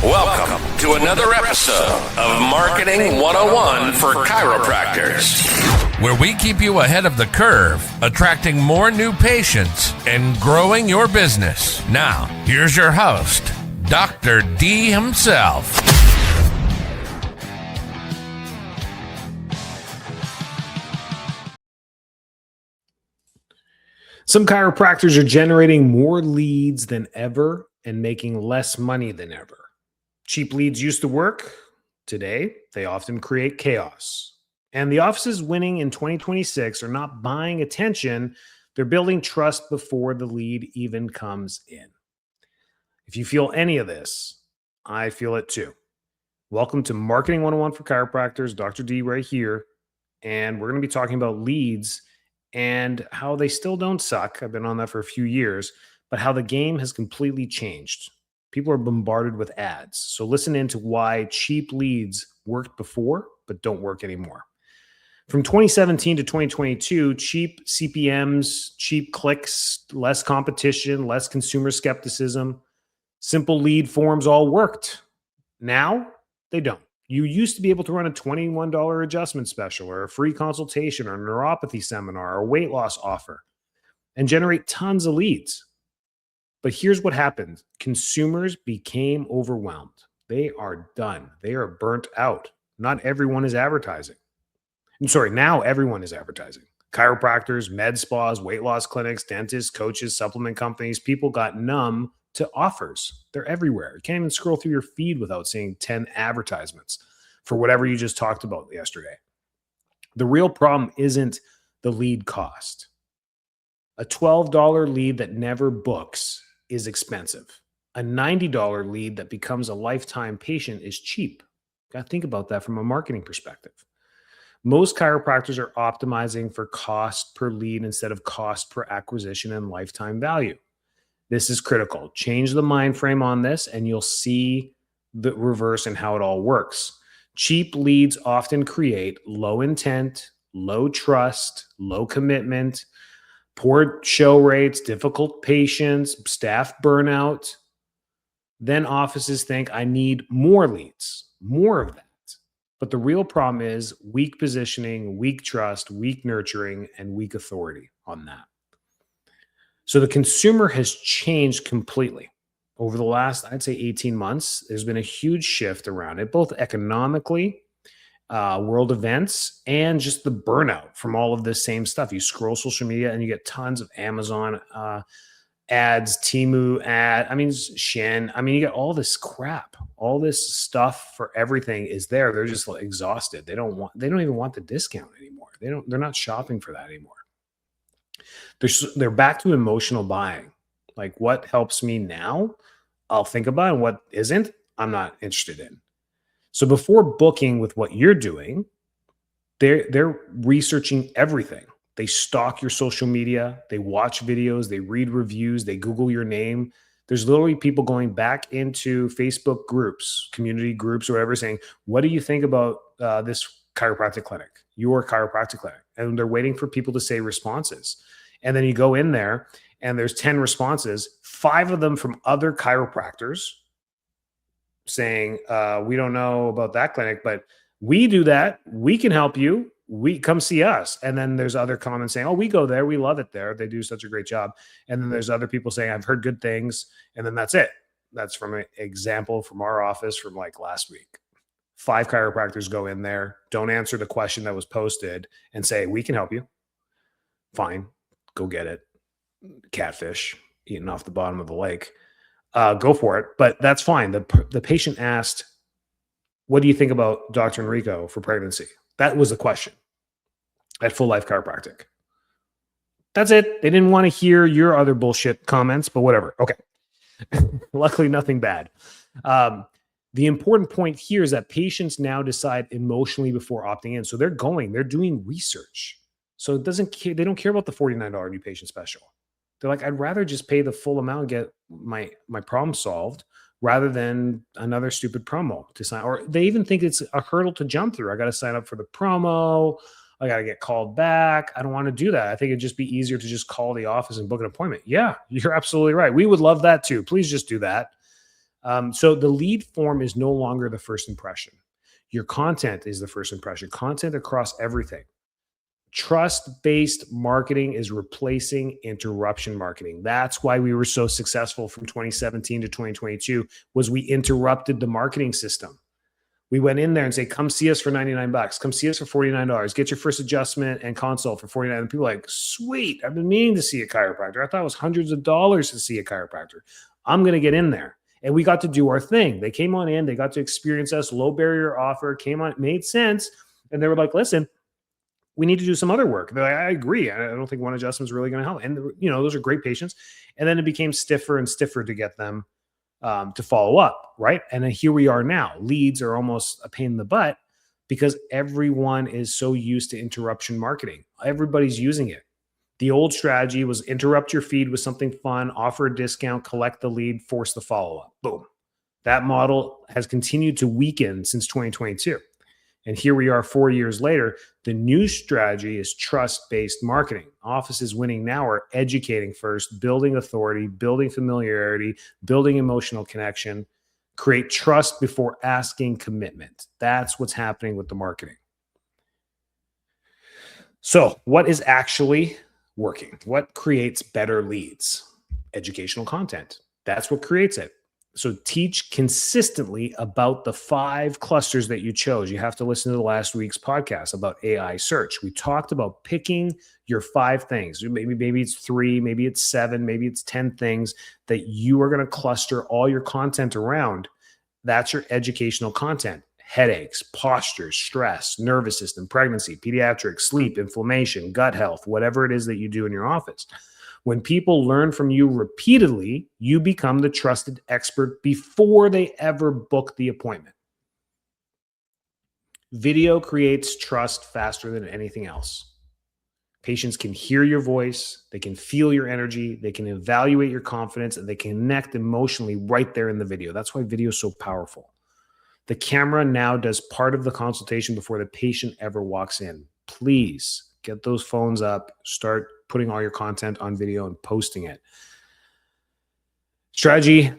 Welcome to another episode of Marketing 101 for Chiropractors, where we keep you ahead of the curve, attracting more new patients and growing your business. Now, here's your host, Dr. D himself. Some chiropractors are generating more leads than ever and making less money than ever. Cheap leads used to work. Today, they often create chaos. And the offices winning in 2026 are not buying attention. They're building trust before the lead even comes in. If you feel any of this, I feel it too. Welcome to Marketing 101 for Chiropractors. Dr. D right here. And we're going to be talking about leads and how they still don't suck. I've been on that for a few years, but how the game has completely changed. People are bombarded with ads. So listen into why cheap leads worked before, but don't work anymore. From 2017 to 2022, cheap CPMs, cheap clicks, less competition, less consumer skepticism, simple lead forms all worked. Now they don't. You used to be able to run a $21 adjustment special or a free consultation or a neuropathy seminar or a weight loss offer and generate tons of leads. But here's what happened. Consumers became overwhelmed. They are done. They are burnt out. Not everyone is advertising. Now everyone is advertising. Chiropractors, med spas, weight loss clinics, dentists, coaches, supplement companies. People got numb to offers. They're everywhere. You can't even scroll through your feed without seeing 10 advertisements for whatever you just talked about yesterday. The real problem isn't the lead cost. A $12 lead that never books is expensive. A $90 lead that becomes a lifetime patient is cheap. Got to think about that from a marketing perspective. Most chiropractors are optimizing for cost per lead instead of cost per acquisition and lifetime value. This is critical. Change the mind frame on this and you'll see the reverse and how it all works. Cheap leads often create low intent, low trust, low commitment, poor show rates, difficult patients, staff burnout. Then offices think, I need more leads, more of that. But the real problem is weak positioning, weak trust, weak nurturing, and weak authority on that. So the consumer has changed completely. Over the last, I'd say 18 months, there's been a huge shift around it, both economically, world events, and just the burnout from all of this same stuff. You scroll social media and you get tons of Amazon ads, Temu Shin. You get all this crap, all this stuff for everything is there. They're just exhausted. They don't even want the discount anymore. They're not shopping for that anymore. They're back to emotional buying. Like what helps me now, I'll think about, and what isn't, I'm not interested in. So before booking with what you're doing, they're researching everything. They stalk your social media, they watch videos, they read reviews, they Google your name. There's literally people going back into Facebook groups, community groups, or whatever, saying, what do you think about this chiropractic clinic, your chiropractic clinic? And they're waiting for people to say responses. And then you go in there and there's 10 responses, 5 of them from other chiropractors saying, we don't know about that clinic, but we do that. We can help you. We come see us. And then there's other comments saying, oh, we go there. We love it there. They do such a great job. And then there's other people saying, I've heard good things. And then that's it. That's from an example from our office from like last week. 5 chiropractors go in there, don't answer the question that was posted and say, we can help you. Fine. Go get it. Catfish eating off the bottom of the lake. Go for it. But that's fine. The patient asked, what do you think about Dr. Enrico for pregnancy? That was the question at Full Life Chiropractic. That's it. They didn't want to hear your other bullshit comments, but whatever. Okay. Luckily, nothing bad. The important point here is that patients now decide emotionally before opting in. So they're doing research. So they don't care about the $49 new patient special. They're like, I'd rather just pay the full amount and get my problem solved rather than another stupid promo to sign. Or they even think it's a hurdle to jump through. I got to sign up for the promo. I got to get called back. I don't want to do that. I think it'd just be easier to just call the office and book an appointment. Yeah, you're absolutely right. We would love that too. Please just do that. So the lead form is no longer the first impression. Your content is the first impression, content across everything. Trust-based marketing is replacing interruption marketing. That's why we were so successful from 2017 to 2022 was we interrupted the marketing system. We went in there and say, come see us for 99 bucks. Come see us for $49. Get your first adjustment and consult for 49. And people are like, sweet. I've been meaning to see a chiropractor. I thought it was hundreds of dollars to see a chiropractor. I'm going to get in there. And we got to do our thing. They came on in, they got to experience us, low barrier offer, came on, made sense. And they were like, listen, we need to do some other work. They're like, I agree. I don't think one adjustment is really going to help. And, those are great patients. And then it became stiffer and stiffer to get them to follow up, right? And then here we are now. Leads are almost a pain in the butt because everyone is so used to interruption marketing. Everybody's using it. The old strategy was interrupt your feed with something fun, offer a discount, collect the lead, force the follow-up. Boom. That model has continued to weaken since 2022. And here we are 4 years later. The new strategy is trust-based marketing. Offices winning now are educating first, building authority, building familiarity, building emotional connection, create trust before asking commitment. That's what's happening with the marketing. So what is actually working? What creates better leads? Educational content. That's what creates it. So teach consistently about the 5 clusters that you chose. You have to listen to the last week's podcast about AI search. We talked about picking your 5 things. Maybe it's 3, maybe it's 7, maybe it's 10 things that you are going to cluster all your content around. That's your educational content. Headaches, postures, stress, nervous system, pregnancy, pediatrics, sleep, inflammation, gut health, whatever it is that you do in your office. When people learn from you repeatedly, you become the trusted expert before they ever book the appointment. Video creates trust faster than anything else. Patients can hear your voice, they can feel your energy, they can evaluate your confidence, and they can connect emotionally right there in the video. That's why video is so powerful. The camera now does part of the consultation before the patient ever walks in. Please get those phones up, start putting all your content on video and posting it.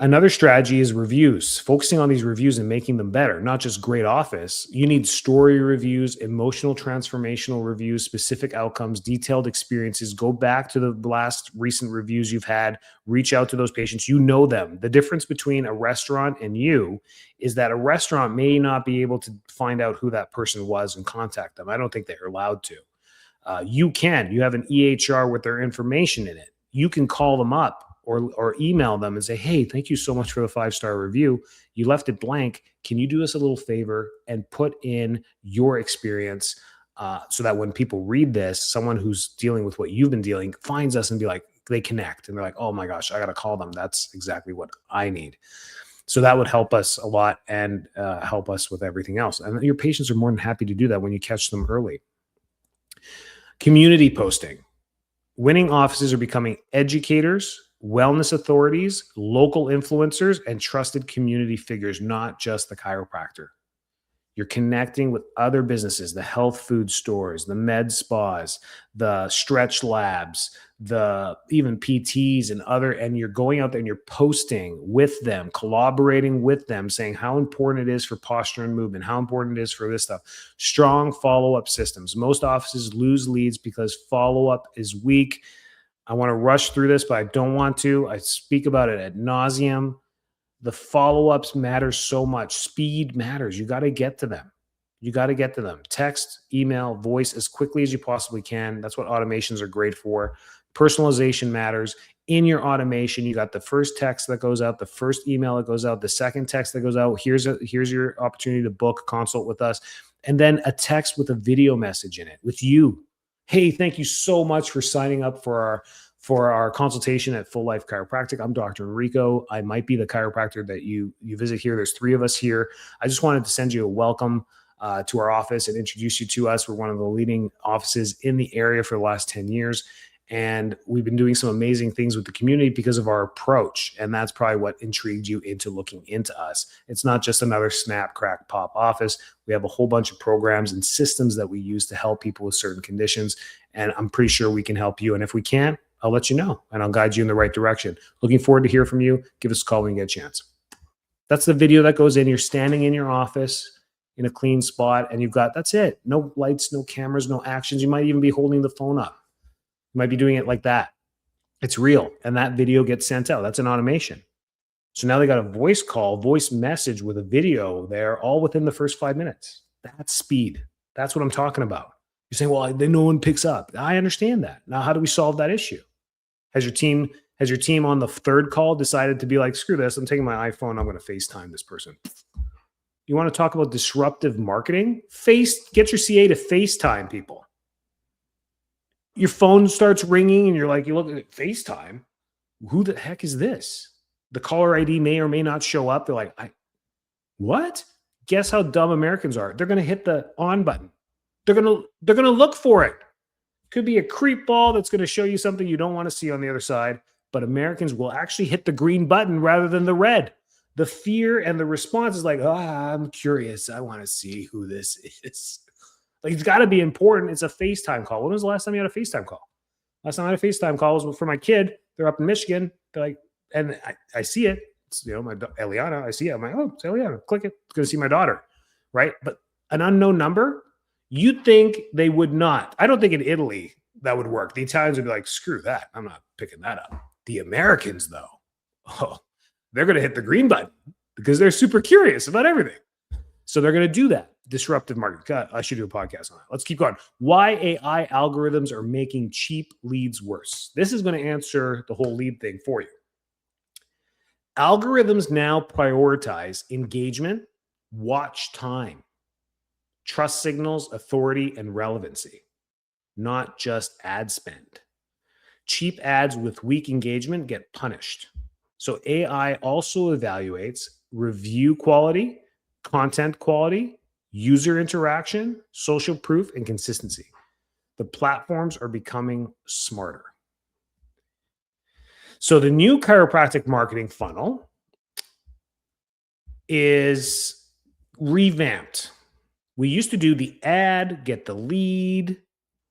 Another strategy is reviews, focusing on these reviews and making them better, not just great office. You need story reviews, emotional transformational reviews, specific outcomes, detailed experiences. Go back to the last recent reviews you've had, reach out to those patients. You know them. The difference between a restaurant and you is that a restaurant may not be able to find out who that person was and contact them. I don't think they're allowed to. You can. You have an EHR with their information in it. You can call them up or email them and say, hey, thank you so much for the 5-star review. You left it blank. Can you do us a little favor and put in your experience so that when people read this, someone who's dealing with what you've been dealing finds us and be like, they connect and they're like, oh my gosh, I got to call them. That's exactly what I need. So that would help us a lot and help us with everything else. And your patients are more than happy to do that when you catch them early. Community posting. Winning offices are becoming educators, wellness authorities, local influencers, and trusted community figures, not just the chiropractor. You're connecting with other businesses, the health food stores, the med spas, the stretch labs, the even PTs and you're going out there and you're posting with them, collaborating with them, saying how important it is for posture and movement, how important it is for this stuff. Strong follow-up systems. Most offices lose leads because follow-up is weak. I want to rush through this, but I don't want to. I speak about it ad nauseum. The follow-ups matter so much. Speed matters. You got to get to them. You got to get to them. Text, email, voice as quickly as you possibly can. That's what automations are great for. Personalization matters. In your automation, you got the first text that goes out, the first email that goes out, the second text that goes out. Here's your opportunity to book a consult with us. And then a text with a video message in it with you. Hey, thank you so much for signing up for our consultation at Full Life Chiropractic. I'm Dr. Enrico. I might be the chiropractor that you visit here. There's 3 of us here. I just wanted to send you a welcome to our office and introduce you to us. We're one of the leading offices in the area for the last 10 years. And we've been doing some amazing things with the community because of our approach. And that's probably what intrigued you into looking into us. It's not just another snap, crack, pop office. We have a whole bunch of programs and systems that we use to help people with certain conditions. And I'm pretty sure we can help you. And if we can, I'll let you know and I'll guide you in the right direction. Looking forward to hear from you. Give us a call when you get a chance. That's the video that goes in. You're standing in your office in a clean spot and you've got, that's it. No lights, no cameras, no actions. You might even be holding the phone up. You might be doing it like that. It's real. And that video gets sent out. That's an automation. So now they got a voice call, voice message with a video there, all within the first 5 minutes. That's speed. That's what I'm talking about. You're saying, well, then no one picks up. I understand that. Now, how do we solve that issue? Has your team on the third call decided to be like, screw this, I'm taking my iPhone, I'm going to FaceTime this person? You want to talk about disruptive marketing? Get your CA to FaceTime people. Your phone starts ringing and you're like, you look at FaceTime. Who the heck is this? The caller ID may or may not show up. They're like, what? Guess how dumb Americans are. They're going to hit the on button. They're going to look for it. Could be a creep ball that's going to show you something you don't want to see on the other side. But Americans will actually hit the green button rather than the red. The fear and the response is like, I'm curious. I want to see who this is. Like, it's got to be important. It's a FaceTime call. When was the last time you had a FaceTime call? Last time I had a FaceTime call was for my kid. They're up in Michigan. They're like, and I see it. It's, my Eliana. I see it. I'm like, oh, it's Eliana. Click it. It's going to see my daughter, right? But an unknown number, you'd think they would not. I don't think in Italy that would work. The Italians would be like, screw that. I'm not picking that up. The Americans, though, they're going to hit the green button because they're super curious about everything. So they're going to do that. Disruptive marketing. God, I should do a podcast on that. Let's keep going. Why AI algorithms are making cheap leads worse. This is going to answer the whole lead thing for you. Algorithms now prioritize engagement, watch time, trust signals, authority, and relevancy, not just ad spend. Cheap ads with weak engagement get punished. So AI also evaluates review quality, content quality, user interaction, social proof, and consistency. The platforms are becoming smarter. So the new chiropractic marketing funnel is revamped. We used to do the ad, get the lead,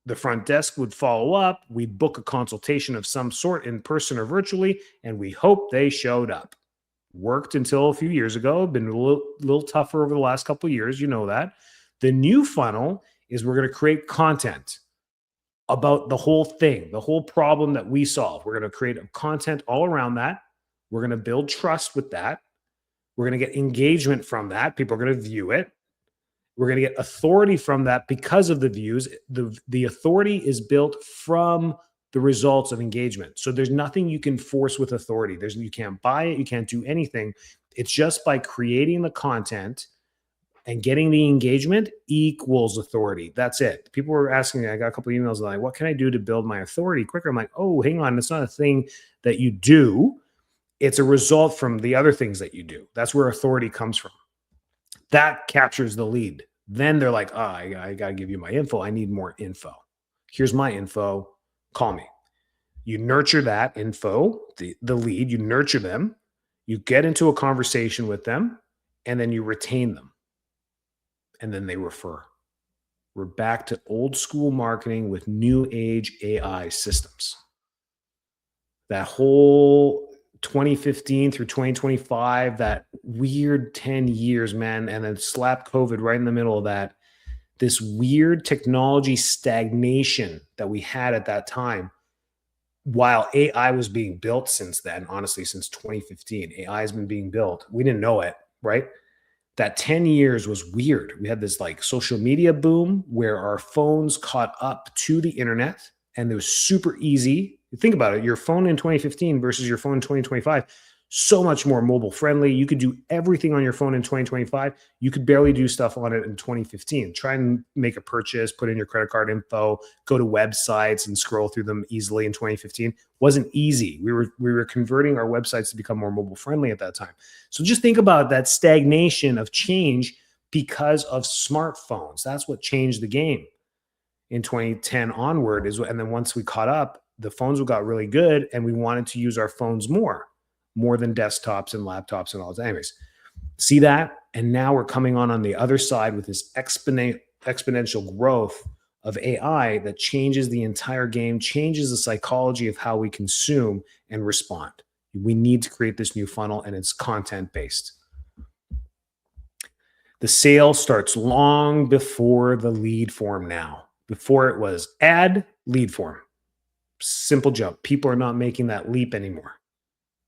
the front desk would follow up, we'd book a consultation of some sort in person or virtually, and we hope they showed up. Worked until a few years ago, been a little tougher over the last couple of years, you know that. The new funnel is we're going to create content about the whole thing, the whole problem that we solve. We're going to create content all around that. We're going to build trust with that. We're going to get engagement from that. People are going to view it. We're going to get authority from that because of the views. The authority is built from the results of engagement. So there's nothing you can force with authority. You can't buy it. You can't do anything. It's just by creating the content and getting the engagement equals authority. That's it. People were asking me, I got a couple of emails like, what can I do to build my authority quicker? I'm like, oh, hang on. It's not a thing that you do. It's a result from the other things that you do. That's where authority comes from. That captures the lead. Then they're like, I got to give you my info. I need more info. Here's my info. Call me. You nurture that info, the lead, you nurture them, you get into a conversation with them, and then you retain them. And then they refer. We're back to old school marketing with new age AI systems. That whole 2015 through 2025, that weird 10 years, man, and then slap COVID right in the middle of that. This weird technology stagnation that we had at that time, while AI was being built since then, honestly, since 2015, AI has been being built. We didn't know it, right? That 10 years was weird. We had this like social media boom where our phones caught up to the internet and it was super easy. Think about it. Your phone in 2015 versus your phone in 2025, so much more mobile friendly. You could do everything on your phone in 2025. You could barely do stuff on it in 2015. Try and make a purchase, put in your credit card info, go to websites and scroll through them easily in 2015. Wasn't easy. We were converting our websites to become more mobile friendly at that time. So just think about that stagnation of change because of smartphones. That's what changed the game in 2010 onward. And then once we caught up, the phones got really good and we wanted to use our phones more than desktops and laptops and all that. Anyways, see that? And now we're coming on the other side with this exponential growth of AI that changes the entire game, changes the psychology of how we consume and respond. We need to create this new funnel and it's content-based. The sale starts long before the lead form now. Before it was add, lead form. Simple jump. People are not making that leap anymore.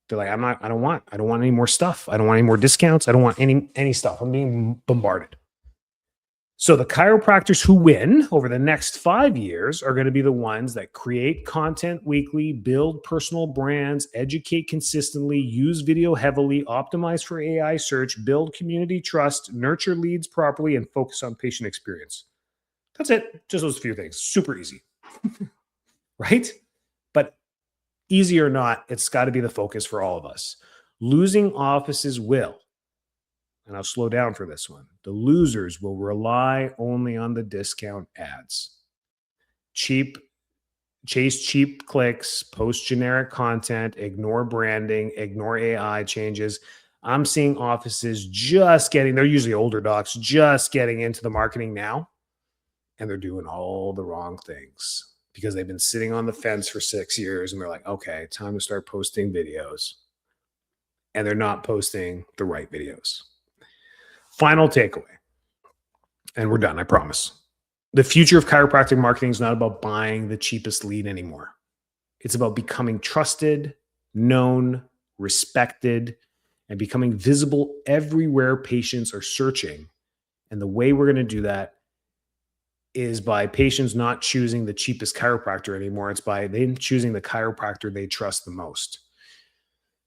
They're like, I don't want any more stuff. I don't want any more discounts. I don't want any stuff. I'm being bombarded. So the chiropractors who win over the next 5 years are going to be the ones that create content weekly, build personal brands, educate consistently, use video heavily, optimize for AI search, build community trust, nurture leads properly, and focus on patient experience. That's it. Just those few things. Super easy. Right? But easy or not, it's got to be the focus for all of us. Losing offices will. And I'll slow down for this one. The losers will rely only on the discount ads. Chase cheap clicks, post generic content, ignore branding, ignore AI changes. I'm seeing offices they're usually older docs, just getting into the marketing now. And they're doing all the wrong things because they've been sitting on the fence for 6 years. And they're like, okay, time to start posting videos. And they're not posting the right videos. Final takeaway, and we're done, I promise. The future of chiropractic marketing is not about buying the cheapest lead anymore. It's about becoming trusted, known, respected, and becoming visible everywhere patients are searching. And the way we're going to do that is by patients not choosing the cheapest chiropractor anymore. It's by them choosing the chiropractor they trust the most.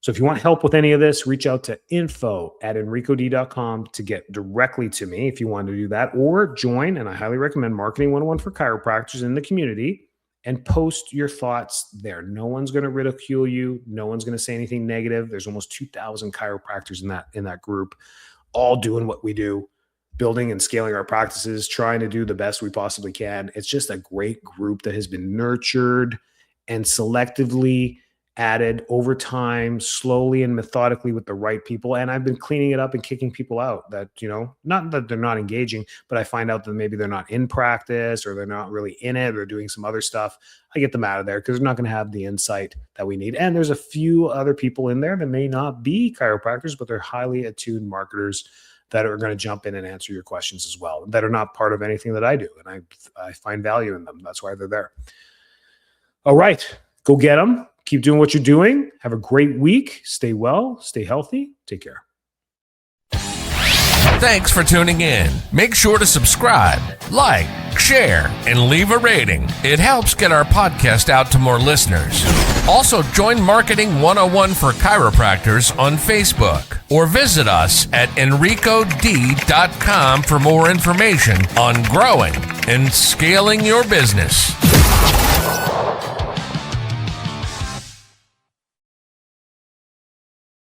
So if you want help with any of this, reach out to info@enricod.com to get directly to me if you want to do that, or join, and I highly recommend Marketing 101 for Chiropractors in the community, and post your thoughts there. No one's going to ridicule you. No one's going to say anything negative. There's almost 2,000 chiropractors in that group, all doing what we do, building and scaling our practices, trying to do the best we possibly can. It's just a great group that has been nurtured and selectively added over time, slowly and methodically with the right people. And I've been cleaning it up and kicking people out that, not that they're not engaging, but I find out that maybe they're not in practice or they're not really in it or doing some other stuff. I get them out of there because they're not going to have the insight that we need. And there's a few other people in there that may not be chiropractors, but they're highly attuned marketers that are going to jump in and answer your questions as well, that are not part of anything that I do. And I find value in them. That's why they're there. All right, go get them. Keep doing what you're doing. Have a great week. Stay well, stay healthy. Take care. Thanks for tuning in. Make sure to subscribe, like, share, and leave a rating. It helps get our podcast out to more listeners. Also, join Marketing 101 for Chiropractors on Facebook or visit us at enricod.com for more information on growing and scaling your business.